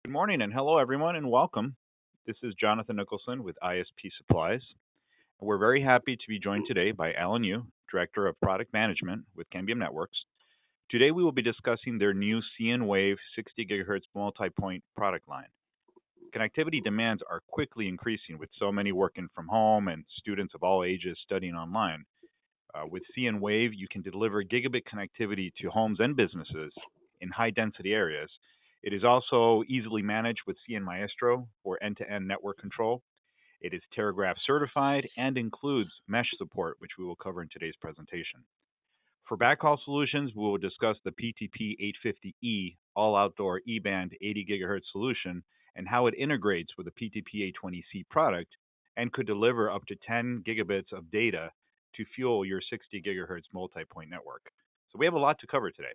Good morning and hello everyone and welcome. This is Jonathan Nicholson with ISP Supplies. We're very happy to be joined today by Alan Yu, Director of Product Management with Cambium Networks. Today we will be discussing their new cnWave 60 GHz multipoint product line. Connectivity demands are quickly increasing with so many working from home and students of all ages studying online. With cnWave, you can deliver gigabit connectivity to homes and businesses in high density areas. It is also easily managed with CN Maestro for end-to-end network control. It is Terragraph certified and includes mesh support, which we will cover in today's presentation. For backhaul solutions, we will discuss the PTP850E all-outdoor E-Band 80 GHz solution and how it integrates with the PTP820C product and could deliver up to 10 gigabits of data to fuel your 60 GHz multipoint network. So we have a lot to cover today.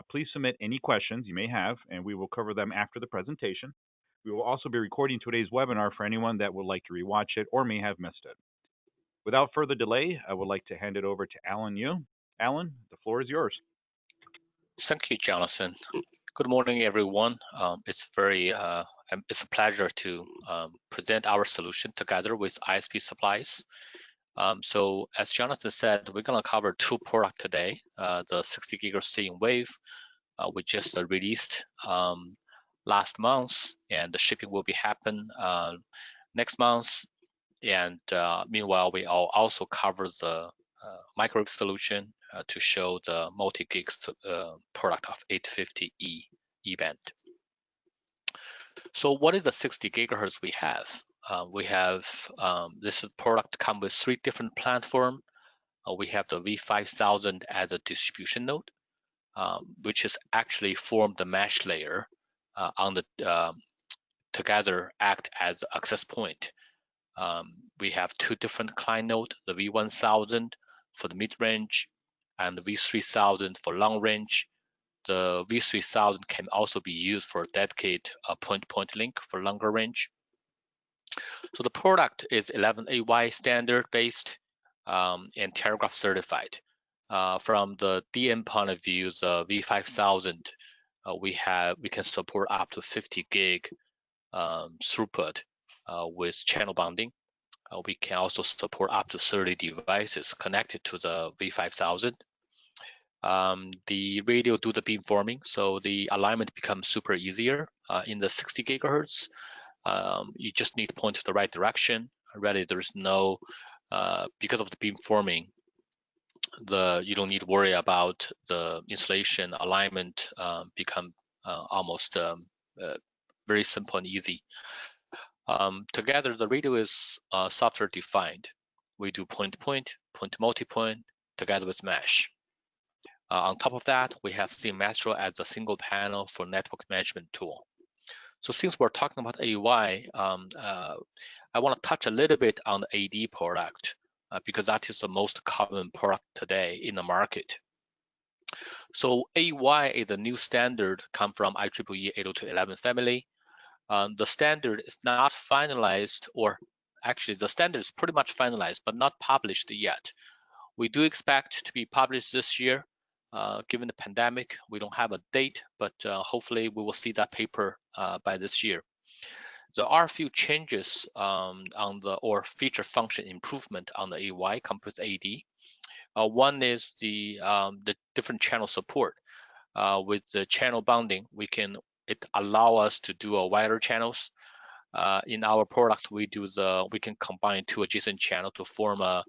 Please submit any questions you may have, and we will cover them after the presentation. We will also be recording today's webinar for anyone that would like to rewatch it or may have missed it. Without further delay, I would like to hand it over to Alan Yu. Alan, the floor is yours. Thank you, Jonathan. Good morning, everyone. It's a pleasure to present our solution together with ISP Supplies. So as Jonathan said, we're going to cover two products today. The 60 GHz cnWave, we just released last month, and the shipping will be happen next month. And meanwhile, we also cover the microwave solution to show the multi-gig product of 850E E-Band. So what is the 60 GHz we have? This product comes with 3 different platforms. We have the V5000 as a distribution node, which is actually form the mesh layer on the together act as access point. We have 2 different client nodes, the V1000 for the mid-range and the V3000 for long range. The V3000 can also be used for dedicated point-to-point link for longer range. So the product is 11AY standard based and Terragraph certified. From the DM point of view, the V5000 we can support up to 50 gig throughput with channel bonding. We can also support up to 30 devices connected to the V5000. The radio do the beamforming, so the alignment becomes super easier. In the 60 GHz, you just need to point to the right direction. Really, there's no, because of the beamforming, you don't need to worry about the installation alignment become almost very simple and easy. Together, the radio is software defined. We do point-to-point, point-to-multipoint together with mesh. On top of that, we have CN Maestro as a single panel for network management tool. So since we're talking about AY, I want to touch a little bit on the AD product because that is the most common product today in the market. So AY is a new standard come from IEEE 802.11 family. The standard is not finalized, or actually the standard is pretty much finalized, but not published yet. We do expect to be published this year. Given the pandemic, we don't have a date, but hopefully we will see that paper by this year. There are a few changes or feature function improvement on the AY compared with AD. One is the different channel support. With the channel bonding, it allow us to do a wider channels. In our product, we can combine 2 adjacent channels to form a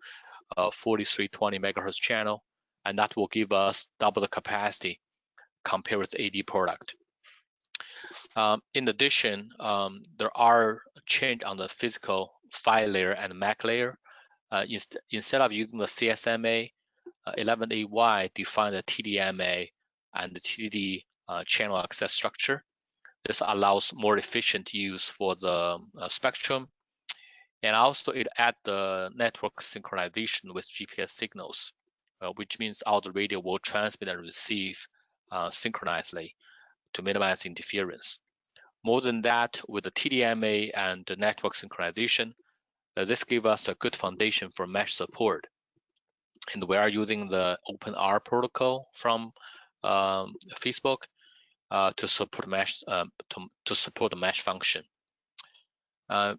4320 megahertz channel, and that will give us double the capacity compared with AD product. In addition, there are change on the physical PHY layer and MAC layer. Instead of using the CSMA, 11AY define the TDMA and the TDD channel access structure. This allows more efficient use for the spectrum, and also it add the network synchronization with GPS signals, which means all the radio will transmit and receive synchronously to minimize interference. More than that, with the TDMA and the network synchronization, this gives us a good foundation for mesh support. And we are using the OpenR protocol from Facebook. to support mesh to support the mesh function.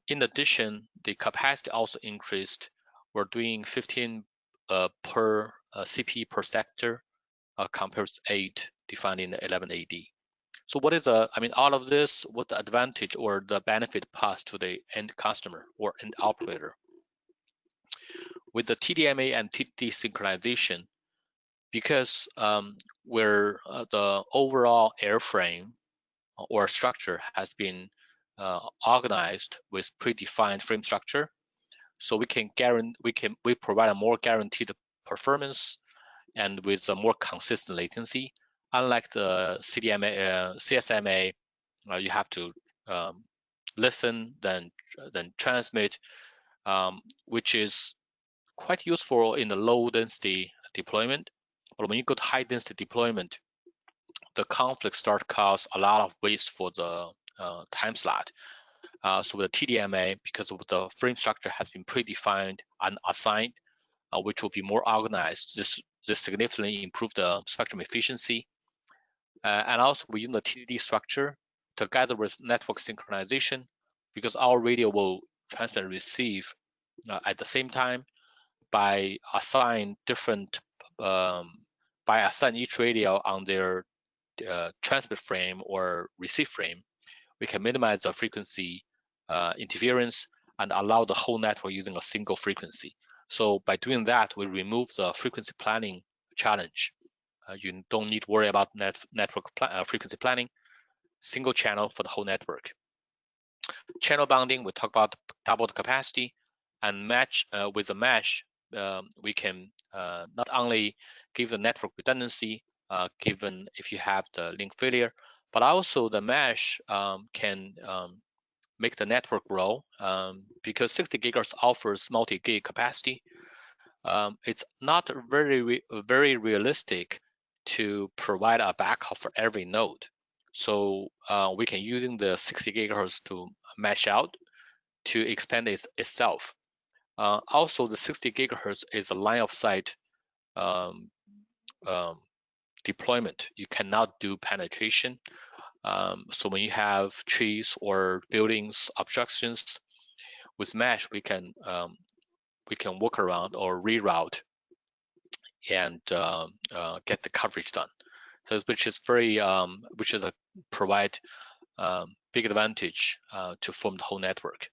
In addition, the capacity also increased. We're doing 15 per CPE per sector compared to 8 defined in the 11AD. So what is all of this, what the advantage or the benefit passed to the end customer or end operator? With the TDMA and TDD synchronization, because where the overall airframe or structure has been organized with predefined frame structure, so we provide a more guaranteed performance and with a more consistent latency. Unlike the CSMA, you have to listen, then transmit, which is quite useful in the low density deployment. But when you go to high density deployment, the conflict start to cause a lot of waste for the time slot. So with the TDMA, because of the frame structure has been predefined and assigned, which will be more organized, this significantly improve the spectrum efficiency. And also we use the TDD structure together with network synchronization, because our radio will transmit and receive at the same time. By assign each radio on their transmit frame or receive frame, we can minimize the frequency interference and allow the whole network using a single frequency. So by doing that, we remove the frequency planning challenge. You don't need to worry about network frequency planning, single channel for the whole network. Channel bonding, we talk about double the capacity, and match with the mesh, we can not only give the network redundancy, given if you have the link failure, but also the mesh can make the network grow, because 60 GHz offers multi-gig capacity. It's not very realistic to provide a backhaul for every node. So we can using the 60 GHz to mesh out to expand itself. Also, the 60 GHz is a line of sight deployment. You cannot do penetration. So when you have trees or buildings obstructions, with mesh we can work around or reroute and get the coverage done. So which is provide big advantage to form the whole network.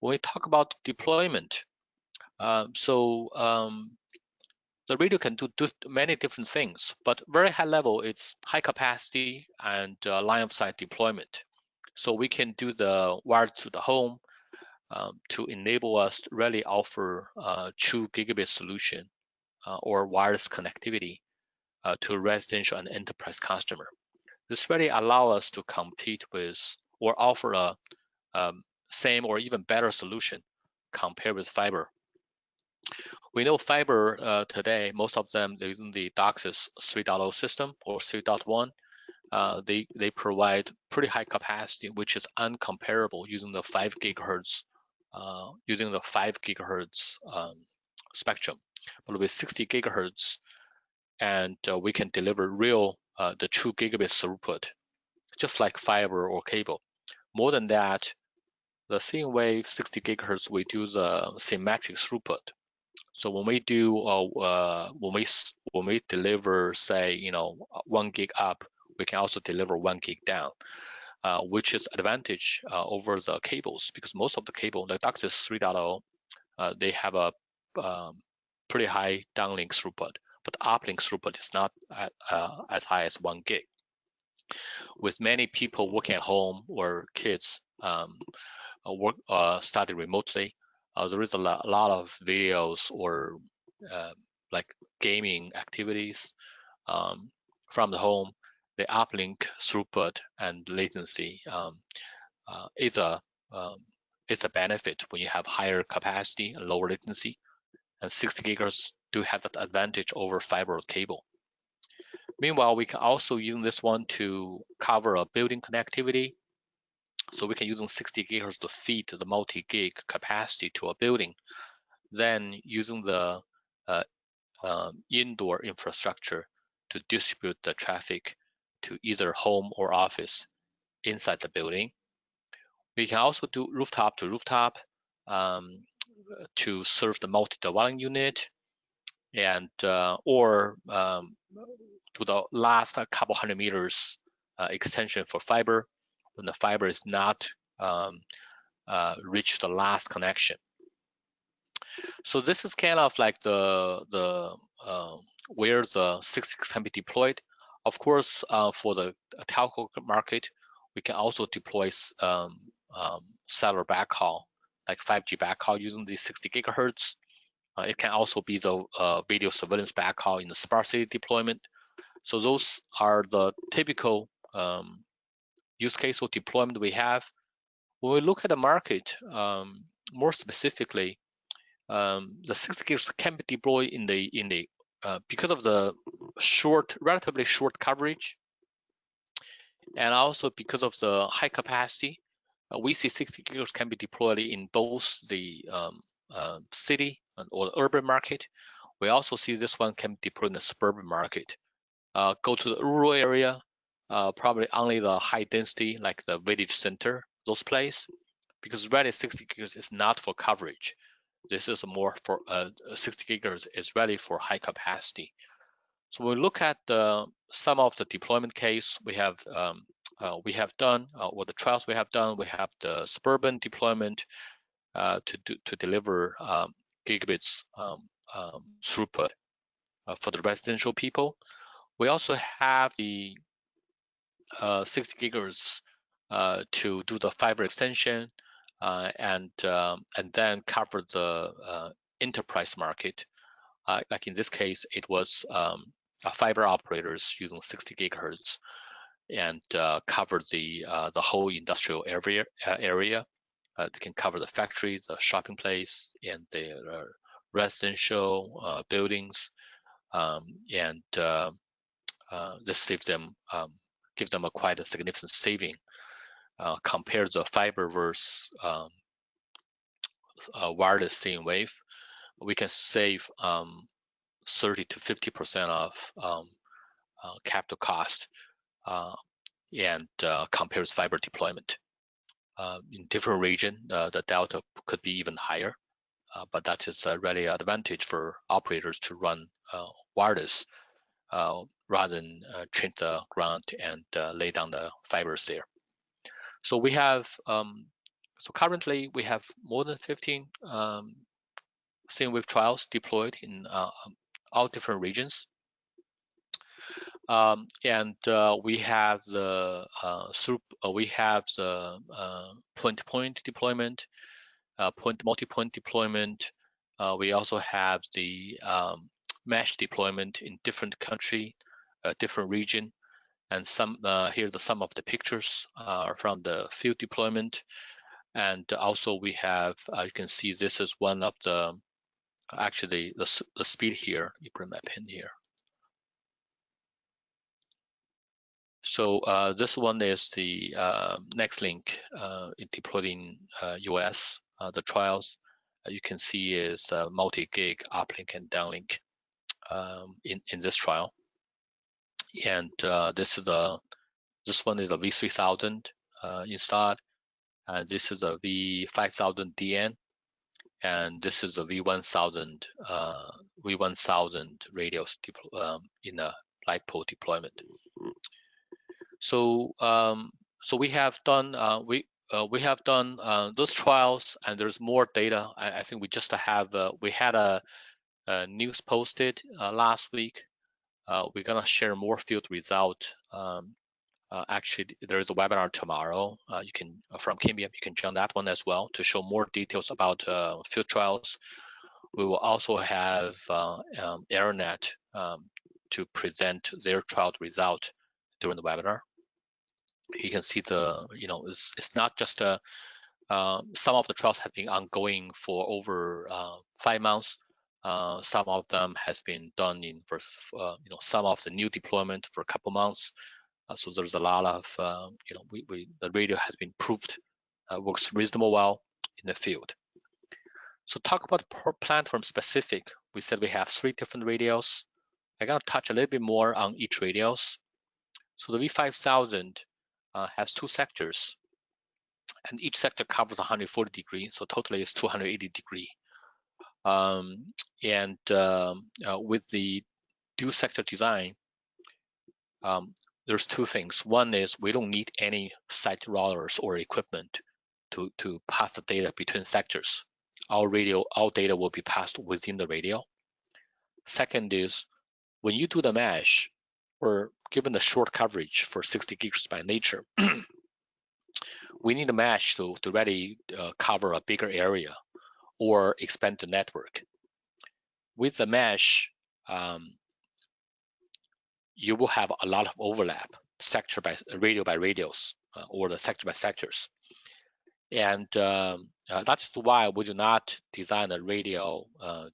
When we talk about deployment, the radio can do many different things, but very high level, it's high capacity and line of sight deployment. So we can do the wired to the home to enable us to really offer true gigabit solution or wireless connectivity to residential and enterprise customer. This really allow us to compete with or offer a same or even better solution compared with fiber. We know fiber today, most of them they're using the DOCSIS 3.0 system or 3.1. They provide pretty high capacity, which is uncomparable using the 5 gigahertz spectrum. But with 60 gigahertz, and we can deliver the true gigabit throughput, just like fiber or cable. More than that, the cnWave 60 gigahertz, we do the symmetric throughput. So when we do when we deliver, say 1 gig up, we can also deliver 1 gig down, which is advantage over the cables, because most of the cable, the DOCSIS 3.0, they have a pretty high downlink throughput, but uplink throughput is not as high as 1 gig. With many people working at home or kids study remotely, there is a lot of videos or like gaming activities from the home. The uplink throughput and latency is a benefit when you have higher capacity and lower latency, and 60 gigahertz do have that advantage over fiber or cable. Meanwhile, we can also use this one to cover a building connectivity. So we can use 60 gigahertz to feed the multi-gig capacity to a building, then using the indoor infrastructure to distribute the traffic to either home or office inside the building. We can also do rooftop to rooftop to serve the multi-dwelling unit, and or to the last couple hundred meters extension for fiber when the fiber is not reach the last connection. So this is kind of like the where the 60 can be deployed. Of course, for the telco market, we can also deploy cellular backhaul, like 5G backhaul using the 60 gigahertz. It can also be the video surveillance backhaul in the smart city deployment. So those are the typical use case or deployment we have. When we look at the market, more specifically, the 60 gigahertz can be deployed in the because of the relatively short coverage, and also because of the high capacity. We see 60 gigahertz can be deployed in both the city or the urban market. We also see this one can be deployed in the suburban market. Go to the rural area, probably only the high density, like the village center, those places, because really 60 gigahertz is not for coverage. This is more for 60 gigahertz is ready for high capacity. So when we look at some of the deployment case we have done, or the trials we have done, we have the suburban deployment to deliver gigabits throughput for the residential people. We also have the 60 gigahertz to do the fiber extension and then cover the enterprise market. Like in this case, it was fiber operators using 60 gigahertz and cover the whole industrial area. They can cover the factories, the shopping place, and the residential buildings, and this saves them, gives them quite a significant saving compared to fiber versus wireless cnWave. We can save 30 to 50% of capital cost and compared to fiber deployment. In different region, the delta could be even higher, but that is really an advantage for operators to run wireless rather than change the ground and lay down the fibers there. So we have, so currently we have more than 15 cnWave trials deployed in all different regions. And we have the point-to-point deployment, multipoint deployment. We also have the mesh deployment in different country, different region, and some here the some of the pictures are from the field deployment. And also we have, you can see this is one of the actually the speed here. You bring my pen here. So this one is the Nextlink deployed in US. The trials you can see is multi-gig uplink and downlink in this trial. And this one is a V3000 installed. This is a V5000 DN, and this is a V1000 radios in a light pole deployment. So so we have done those trials, and there's more data. I think we just have we had a news posted last week. We're gonna share more field result. Actually, there is a webinar tomorrow. You can from Cambium, you can join that one as well to show more details about field trials. We will also have AirNet to present their trial result during the webinar. You can see it's not just some of the trials have been ongoing for over 5 months. Some of them has been done in for some of the new deployment for a couple months. So there's a lot of the radio has been proved works reasonably well in the field. So talk about platform specific. We said we have 3 different radios. I'm gonna touch a little bit more on each radios. So the V5000 has 2 sectors, and each sector covers 140 degrees, so totally it's 280 degrees. With the dual sector design, there's 2 things. One is we don't need any site routers or equipment to pass the data between sectors. All data will be passed within the radio. Second is when you do the mesh, or given the short coverage for 60 gigs by nature, we need a mesh to really cover a bigger area or expand the network. With the mesh, you will have a lot of overlap, sector by radios, or the sector by sectors. And that's why we do not design a radio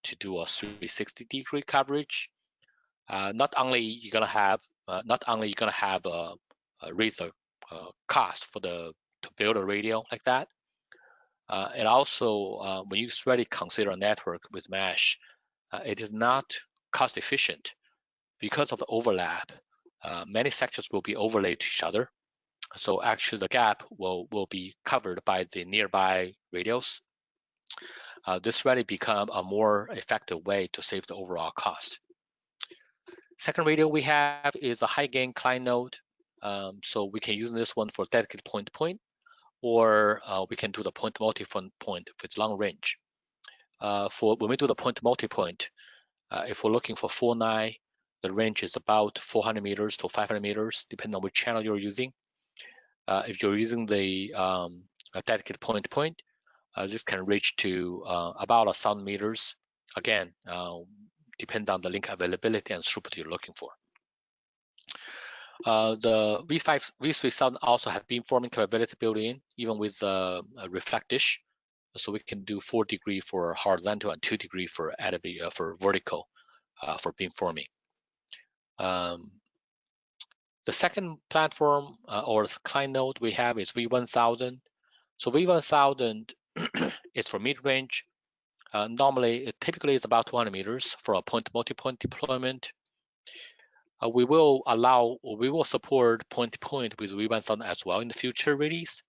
to do a 360-degree coverage. Not only you're gonna have raise the cost to build a radio like that, and also when you really consider a network with mesh, it is not cost efficient because of the overlap. Many sectors will be overlaid to each other, so actually the gap will be covered by the nearby radios. This really become a more effective way to save the overall cost. Second radio we have is a high gain client node. So we can use this one for dedicated point-to-point, or we can do the point-to-multipoint with long range. For when we do the point-to-multipoint, if we're looking for 4.9, the range is about 400 meters to 500 meters, depending on which channel you're using. If you're using the dedicated point-to-point, this can reach to about 1,000 meters. Again, depends on the link availability and throughput you're looking for. The V3000 also have beamforming capability built in, even with a reflect dish, so we can do 4 degree for horizontal and 2 degree for vertical for beamforming. The second platform or client node we have is V1000. So V1000 is for mid-range. Normally, it typically is about 200 meters for a point-to-multipoint deployment. We will support point-to-point with V1000 as well in the future release.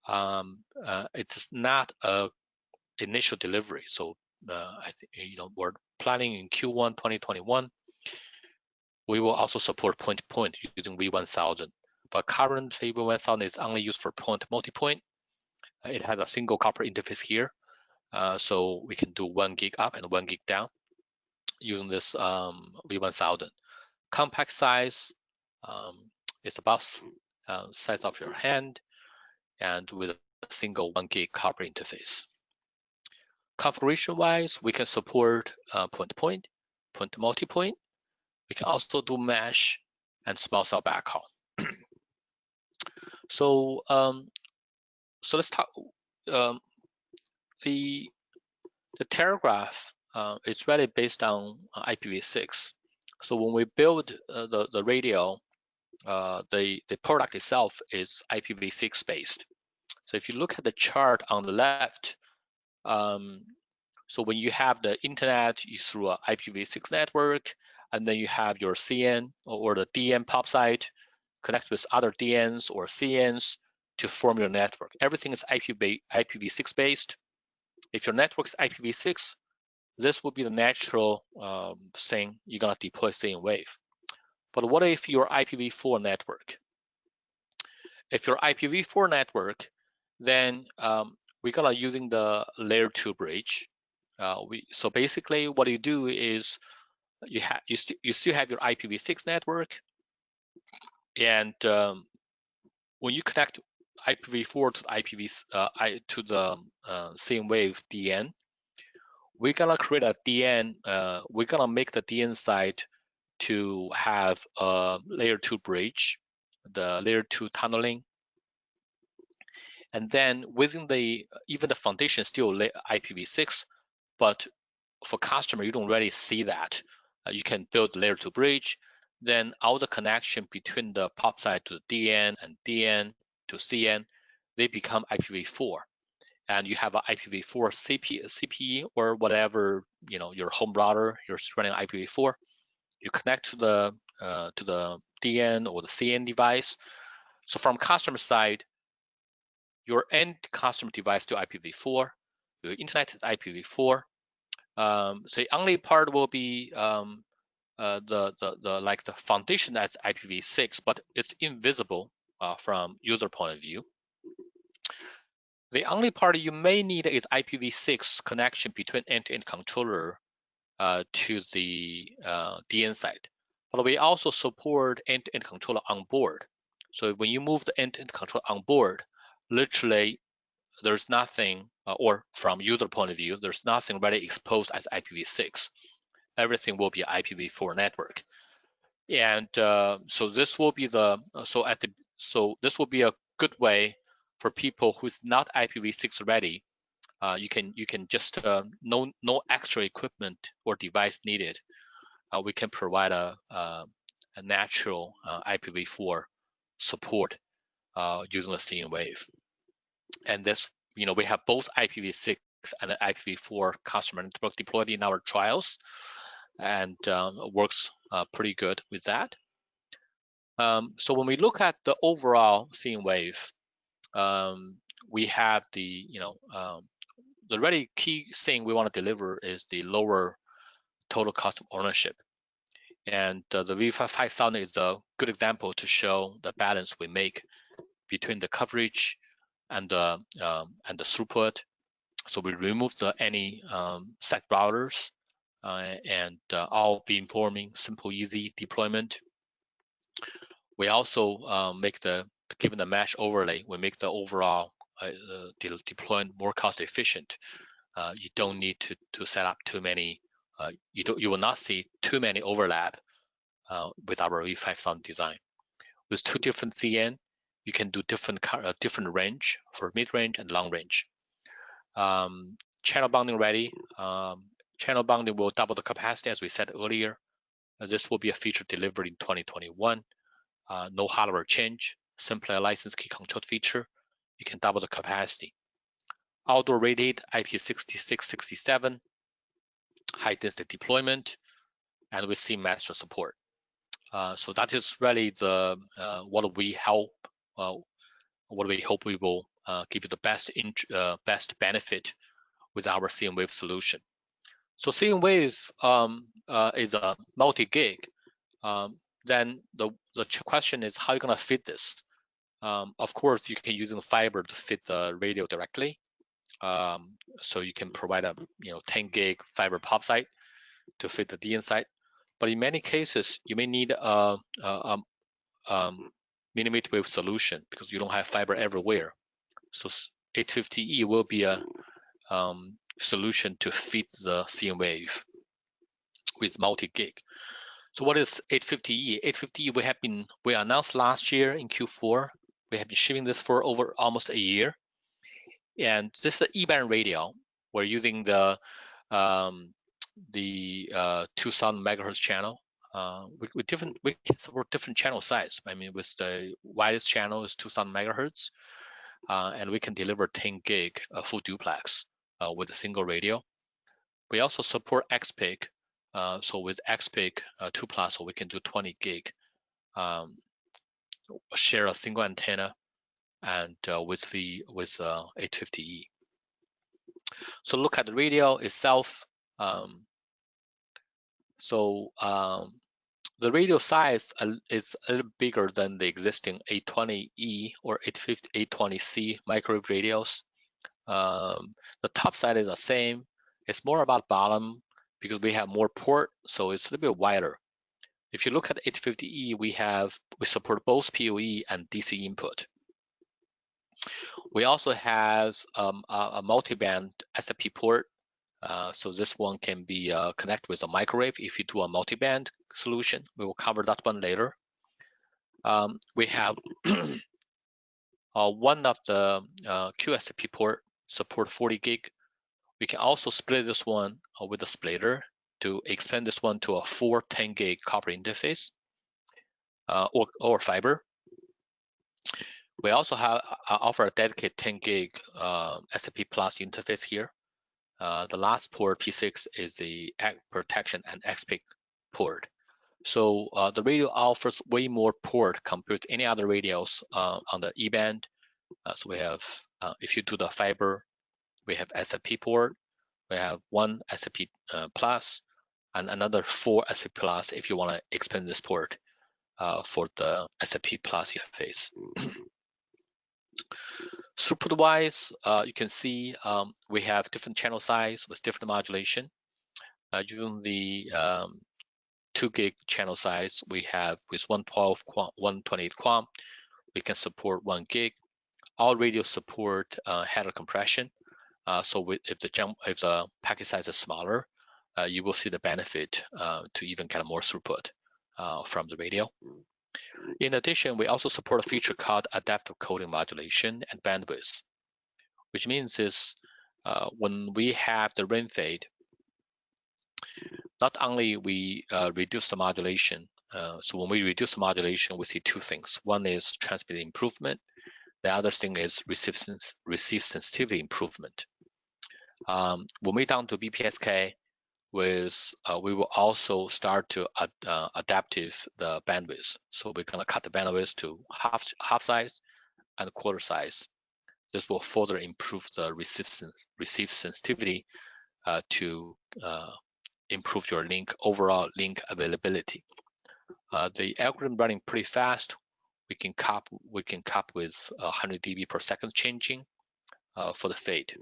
It's not a initial delivery, so I think we're planning in Q1 2021. We will also support point-to-point using V1000, but currently V1000 is only used for point-to-multipoint. It has a single copper interface here, so we can do 1 gig up and 1 gig down using this V1000. Compact size, it's about size of your hand, and with a single 1 gig copper interface. Configuration-wise, we can support point-to-point, point-to-multipoint. We can also do mesh and small cell backhaul. So let's talk. The Telegraph is really based on IPv6. So when we build the radio, the product itself is IPv6 based. So if you look at the chart on the left, so when you have the internet through an IPv6 network, and then you have your CN or the DN pop site connect with other DNs or CNs to form your network. Everything is IPv6 based. If your network is IPv6, this will be the natural thing you're gonna deploy cnWave. But what if your IPv4 network? If your IPv4 network, then we're gonna using the layer 2 bridge. So basically, what you do is you still have your IPv6 network, and when you connect IPv4 to the cnWave DN, we're gonna create a DN. We're gonna make the DN site to have a layer 2 bridge, the layer 2 tunneling, and then within even the foundation still IPv6, but for customer you don't really see that. You can build layer 2 bridge, then all the connection between the pop site to the DN and DN to CN, they become IPv4, and you have an IPv4 CPE or whatever, your home router, you're running IPv4. You connect to the DN or the CN device. So from customer side, your end customer device to IPv4, your internet is IPv4. So the only part will be the foundation as IPv6, but it's invisible from user point of view. The only part you may need is IPv6 connection between end-to-end controller to the DN side. But we also support end-to-end controller on board. So when you move the end-to-end controller on board, literally there's nothing, or from user point of view, there's nothing really exposed as IPv6. Everything will be IPv4 network. And so this will be this will be a good way for people who's not IPv6 ready. You can just no extra equipment or device needed. We can provide a natural IPv4 support using the cnWave. And this, we have both IPv6 and IPv4 customer network deployed in our trials, and works pretty good with that. So when we look at the overall cnWave, we have the really key thing we want to deliver is the lower total cost of ownership. And the V5000 is a good example to show the balance we make between the coverage and the throughput. So we remove any set routers and all beamforming, simple, easy deployment. We also given the mesh overlay, we make the overall deployment more cost efficient. You don't need to set up too many. You will not see too many overlap with our V5000 design. With two different CN, you can do different range for mid-range and long range. Channel bonding ready. Channel bonding will double the capacity, as we said earlier. This will be a feature delivered in 2021. No hardware change, simply a license key controlled feature. You can double the capacity. Outdoor rated IP66, 67, high density deployment, and we see master support. So that is really the what we hope we will give you the best benefit with our cnWave solution. So cnWave is a multi-gig. Then the question is how you're gonna fit this. Of course, you can use fiber to fit the radio directly. So you can provide a 10 gig fiber pop site to fit the DN site. But in many cases, you may need a millimeter wave solution because you don't have fiber everywhere. So 850E will be a solution to fit the cnWave with multi-gig. So what is 850E? 850E we announced last year in Q4. We have been shipping this for over almost a year. And this is an E-band radio. We're using the 2000 megahertz channel. We can support different channel size. I mean, with the widest channel is 2000 megahertz, and we can deliver 10 gig full duplex with a single radio. We also support XPIC. So with XPIC 2+, so we can do 20 gig, share a single antenna, and with 850E. So look at the radio itself. The radio size is a little bigger than the existing 820E or 820C microwave radios. The top side is the same. It's more about bottom because we have more port, so it's a little bit wider. If you look at 850E, we support both PoE and DC input. We also have a multiband SFP port. So this one can be connected with a microwave if you do a multiband solution. We will cover that one later. We have one of the QSFP port support 40 gig. We can also split this one with a splitter to expand this one to a 410 gig copper interface or fiber. We also offer a dedicated 10 gig SFP plus interface here. The last port P6 is the protection and XPIC port. So the radio offers way more port compared to any other radios on the E-band. So we have, if you do the fiber, we have SFP port, we have one SFP plus, and another 4 SFP plus if you want to expand this port for the SFP plus interface. Throughput-wise, you can see we have different channel size with different modulation. Using the 2 gig channel size, we have with 112 QAM, 128 QAM, we can support 1 gig. All radios support header compression. So if the packet size is smaller, you will see the benefit to even get more throughput from the radio. In addition, we also support a feature called adaptive coding modulation and bandwidth, which means is when we have the rain fade, not only we reduce the modulation. So when we reduce the modulation, we see 2 things. One is transmit improvement. The other thing is receive sensitivity improvement. When we down to BPSK, we will also start to adaptive the bandwidth. So we're gonna cut the bandwidth to half size and quarter size. This will further improve the receive sensitivity to improve your overall link availability. The algorithm running pretty fast. We can cop with 100 dB per second changing for the fade.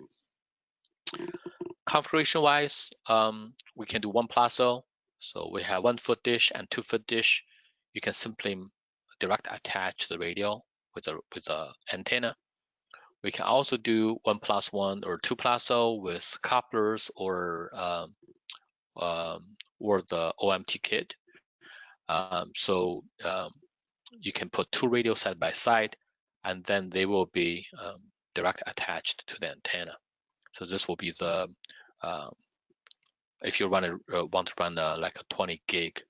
Configuration wise, we can do 1+0. So we have 1-foot dish and 2-foot dish. You can simply direct attach the radio with a antenna. We can also do 1+1 or 2+0 with couplers or the OMT kit. You can put 2 radios side by side, and then they will be direct attached to the antenna. So this will be the if you want to run like a 20 gig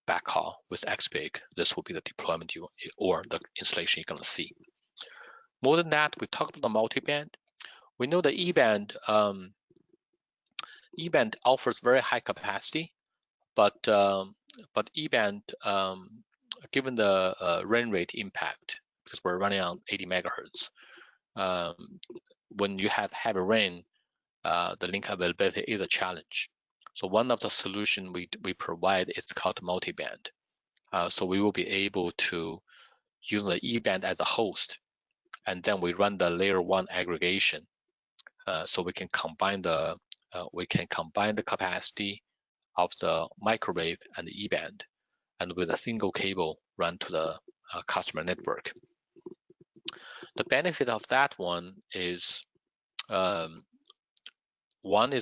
backhaul with XBIG, this will be the deployment or the installation you're gonna see. More than that, we talked about the multiband. We know the E-band E-band offers very high capacity, but E-band, given the rain rate impact, because we're running on 80 megahertz, when you have heavy rain, the link availability is a challenge. So one of the solutions we provide is called multiband. So we will be able to use the E-band as a host, and then we run the layer 1 aggregation. So we can combine the capacity of the microwave and the E-band, and with a single cable run to the customer network. The benefit of that one is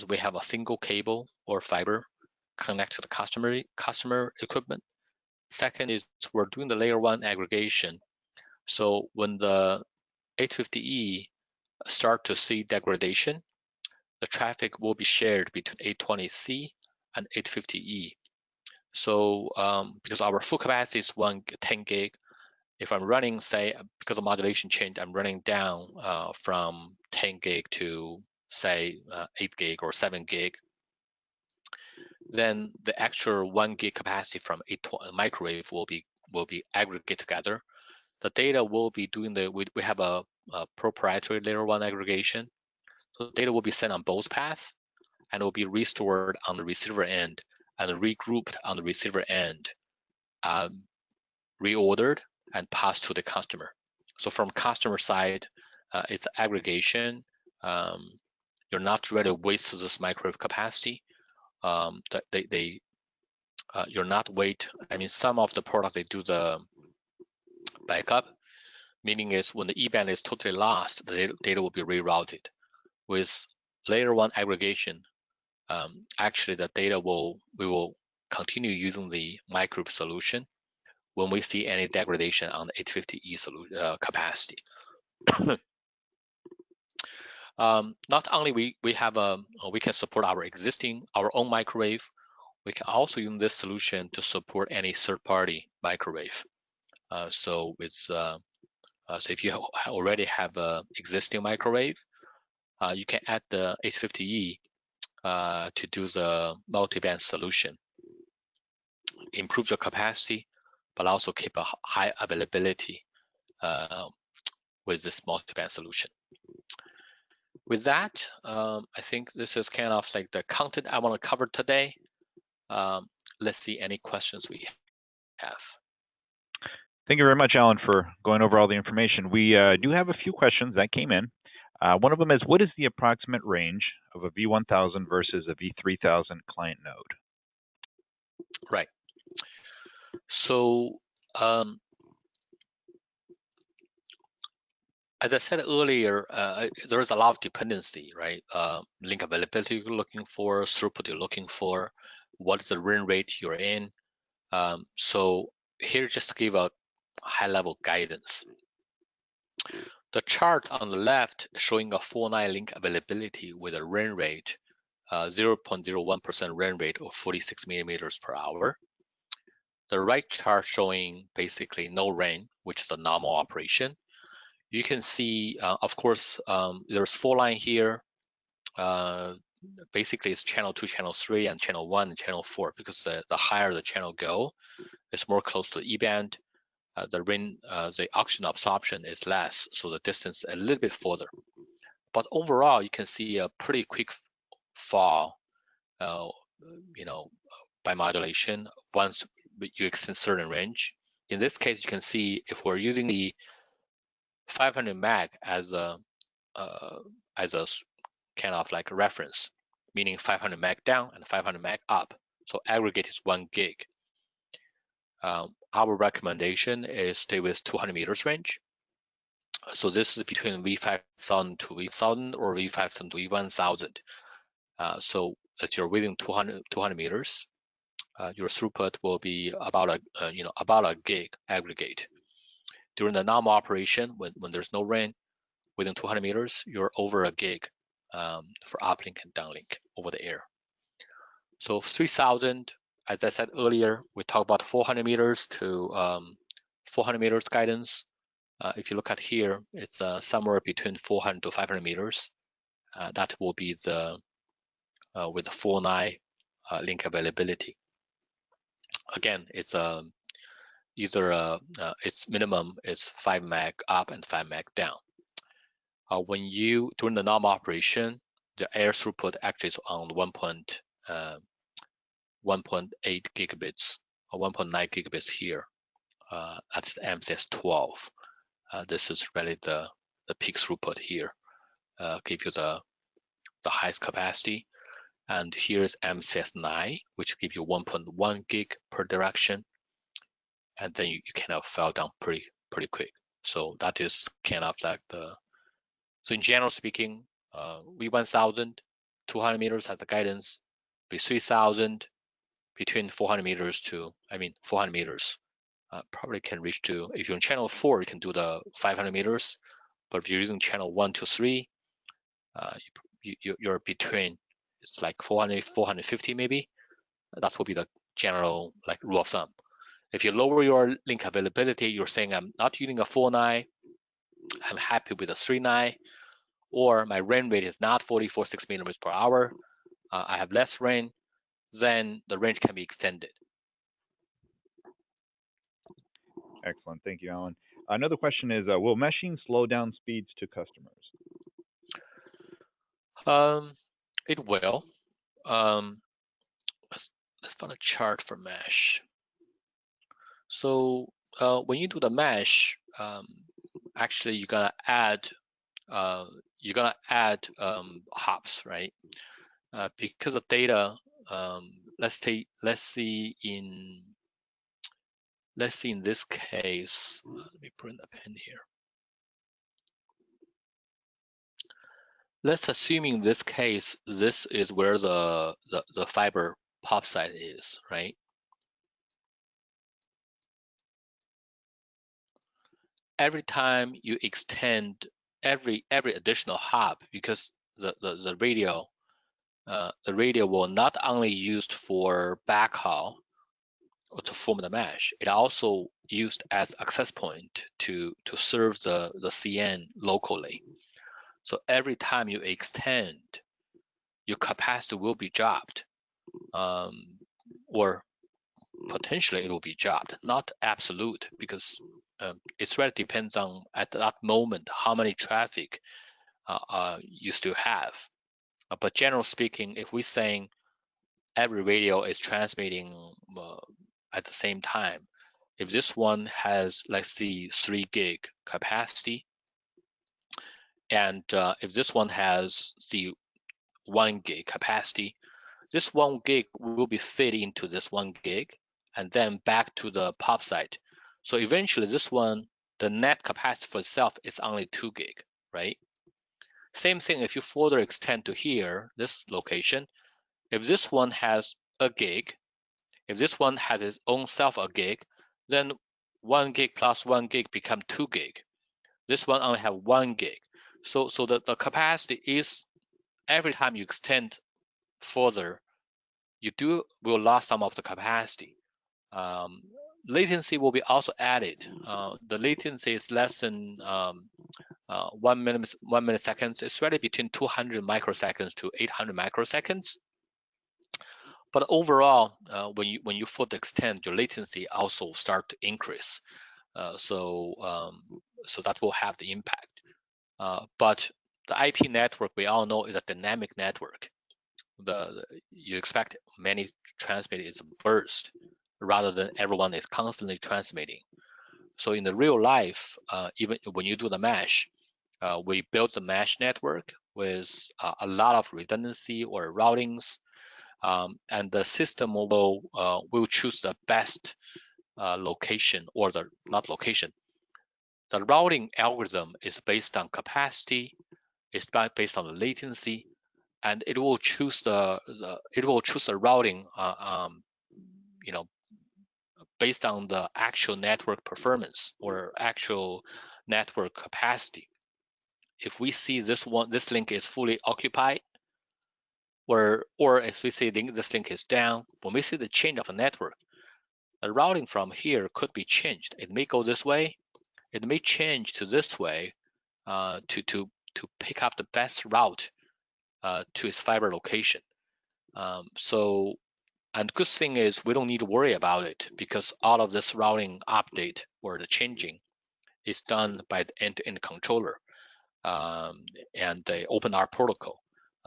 we have a single cable or fiber connect to the customer equipment. Second is we're doing the layer 1 aggregation. So when the 850E start to see degradation, the traffic will be shared between 820C and 850E. So because our full capacity is 10 gig, if I'm running, say, because of modulation change, I'm running down from 10 gig to say 8 gig or 7 gig, then the actual 1 gig capacity from microwave will be aggregated together. The data will be doing we have a proprietary layer 1 aggregation. So the data will be sent on both paths and will be restored on the receiver end and regrouped on the receiver end, reordered and passed to the customer. So from customer side, it's aggregation. You're not ready to waste this microwave capacity. You're not wait. I mean, some of the products they do the backup, meaning is when the E-band is totally lost, the data will be rerouted. With layer 1 aggregation, actually the data we will continue using the microwave solution when we see any degradation on the 850E capacity. Not only we can support our own microwave, we can also use this solution to support any third-party microwave. So if you already have an existing microwave, you can add the 850E to do the multiband solution. improve your capacity, but also keep a high availability with this multiband solution. With that, I think this is kind of like the content I want to cover today. Let's see any questions we have. Thank you very much, Alan, for going over all the information. We do have a few questions that came in. One of them is, what is the approximate range of a V1000 versus a V3000 client node? Right. So, as I said earlier, there is a lot of dependency, right? Link availability you're looking for, throughput you're looking for, what is the run rate you're in. So here, just to give a high-level guidance. The chart on the left showing a 4.9 link availability with a run rate, 0.01% run rate of 46 millimeters per hour. The right chart showing basically no rain, which is a normal operation. You can see, of course, there's 4 line here. Basically, it's channel 2, channel 3, and channel 1 and channel 4, because the higher the channel go, it's more close to the E-band. The oxygen absorption is less, so the distance a little bit further. But overall, you can see a pretty quick fall, by modulation once you extend certain range. In this case, you can see if we're using the 500 meg as a kind of like a reference, meaning 500 meg down and 500 meg up. So aggregate is 1 gig. Our recommendation is stay with 200 meters range. So this is between V5000 to V1000 or V5000 to V1000. So as you're within 200 meters, your throughput will be about a gig aggregate. During the normal operation, when there's no rain, within 200 meters, you're over a gig for uplink and downlink over the air. So 3000, as I said earlier, we talked about 400 meters to 400 meters guidance. If you look at here, it's somewhere between 400 to 500 meters. That will be the with the 4.9 link availability. Again, it's either its minimum is 5 meg up and 5 meg down. When you during the normal operation, the air throughput actually is on 1.8 gigabits or 1.9 gigabits here. That's MCS 12. This is really the peak throughput here. Give you the highest capacity. And here's MCS 9, which gives you 1.1 gig per direction. And then you kind of fell down pretty quick. So that is kind of like so in general speaking, V1000, 200 meters has the guidance. V3000, between 400 meters to, 400 meters, probably can reach to, if you're in channel 4, you can do the 500 meters. But if you're using channel 1 to 3, you're between, it's like 400, 450 maybe. That will be the general like rule of thumb. If you lower your link availability, you're saying I'm not using a 4.9, I'm happy with a 3.9, or my rain rate is not 46 millimeters per hour, I have less rain, then the range can be extended. Excellent. Thank you, Alan. Another question is, will meshing slow down speeds to customers? It will. Let's find a chart for mesh. So when you do the mesh, actually you're gonna add hops, right? Because of data, let's see in this case. Let me bring the pen here. Let's assume in this case, this is where the fiber pop site is, right? Every time you extend every additional hop, because the radio will not only used for backhaul or to form the mesh, it also used as access point to serve the CN locally. So every time you extend, your capacity will be dropped, or potentially it will be dropped, not absolute, because it really depends on at that moment how many traffic you still have. But generally speaking, if we're saying every radio is transmitting at the same time, if this one has, let's see, 3 gig capacity, and if this one has the 1 gig capacity, this 1 gig will be fed into this 1 gig and then back to the pop site. So eventually this one, the net capacity for itself is only 2 gig, right? Same thing if you further extend to here, this location, if this one has a gig, if this one has its own self a gig, then 1 gig plus 1 gig become 2 gig. This one only have 1 gig. So the capacity is, every time you extend further, you will lose some of the capacity. Latency will be also added. The latency is less than 1 millisecond. It's really between 200 microseconds to 800 microseconds. But overall, when you further extend, your latency also start to increase. So that will have the impact. But the IP network, we all know, is a dynamic network. You expect many transmit is burst rather than everyone is constantly transmitting. So in the real life, even when you do the mesh, we built the mesh network with a lot of redundancy or routings, and the system will choose the best location, or not location. The routing algorithm is based on capacity, it's based on the latency, and it will choose the routing, based on the actual network performance or actual network capacity. If we see this link is fully occupied, or as we see this link is down, when we see the change of the network, the routing from here could be changed. It may go this way, it may change to this way, to pick up the best route to its fiber location. And good thing is we don't need to worry about it, because all of this routing update or the changing is done by the end-to-end controller and the OpenR protocol.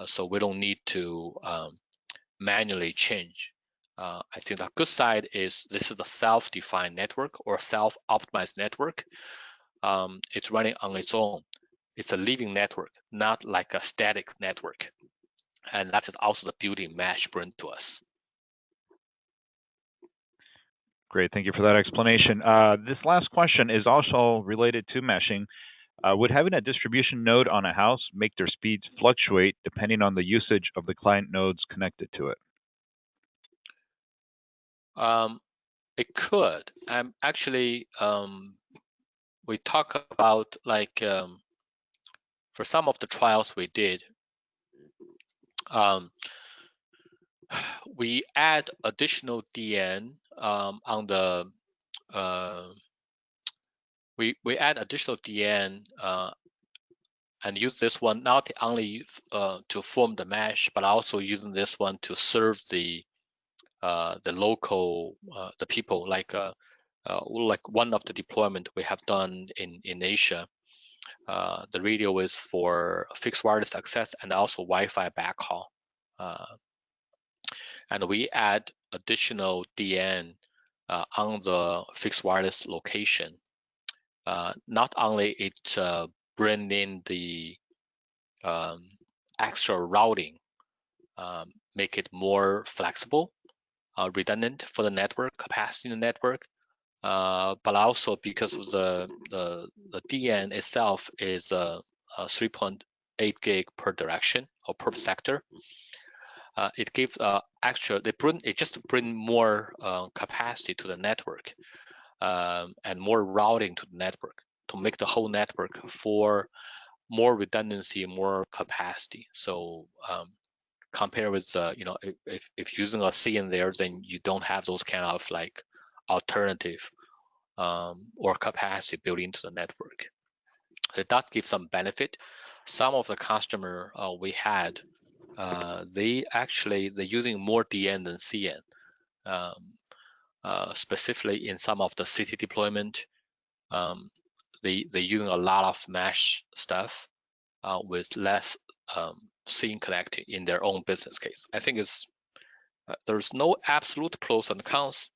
So we don't need to manually change. I think the good side is this is a self-defined network or self-optimized network. It's running on its own. It's a living network, not like a static network. And that is also the beauty mesh bring to us. Great, thank you for that explanation. This last question is also related to meshing. Would having a distribution node on a house make their speeds fluctuate depending on the usage of the client nodes connected to it? It could. Actually, we talk about, like, for some of the trials we did, we add additional DN on the we add additional DN and use this one not only to form the mesh, but also using this one to serve the local the people, like one of the deployment we have done in Asia. The radio is for fixed wireless access and also Wi-Fi backhaul. And we add additional DN on the fixed wireless location. Not only it bring in the extra routing, make it more flexible, redundant for the network, capacity in the network, but also because of the DN itself is 3.8 gig per direction or per sector. It gives it just bring more capacity to the network and more routing to the network to make the whole network for more redundancy, more capacity. So compare with if using a CN there, then you don't have those kind of like alternative or capacity built into the network. It does give some benefit. Some of the customer we had, they're using more DN than CN. specifically in some of the city deployment. They're using a lot of mesh stuff with less scene connecting in their own business case. I think it's there's no absolute pros and cons.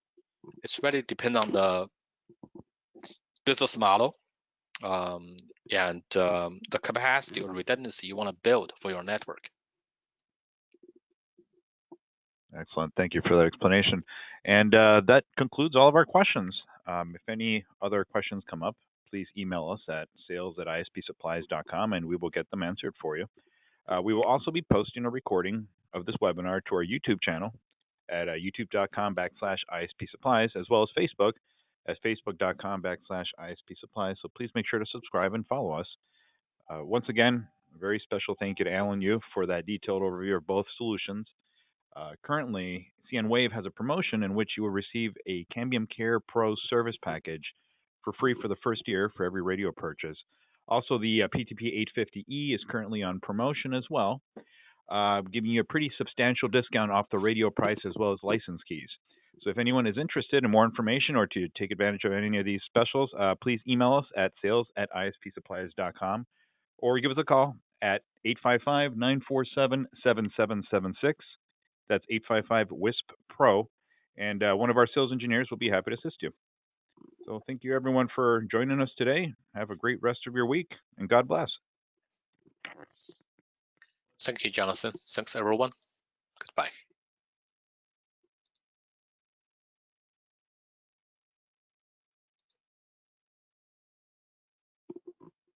It's really depend on the business model and the capacity or redundancy you want to build for your network. Excellent. Thank you for that explanation. And that concludes all of our questions. If any other questions come up, please email us at sales@ispsupplies.com and we will get them answered for you. We will also be posting a recording of this webinar to our YouTube channel at youtube.com/ISPsupplies, as well as Facebook at facebook.com/ISPsupplies. So please make sure to subscribe and follow us. Once again, a very special thank you to Alan Yu for that detailed overview of both solutions. Currently, cnWave has a promotion in which you will receive a Cambium Care Pro service package for free for the first year for every radio purchase. Also, the PTP850E is currently on promotion as well, giving you a pretty substantial discount off the radio price as well as license keys. So if anyone is interested in more information or to take advantage of any of these specials, please email us at sales@ispsupplies.com or give us a call at 855-947-7776. That's 855-WISP-PRO, and one of our sales engineers will be happy to assist you. So thank you, everyone, for joining us today. Have a great rest of your week, and God bless. Thank you, Jonathan. Thanks, everyone. Goodbye.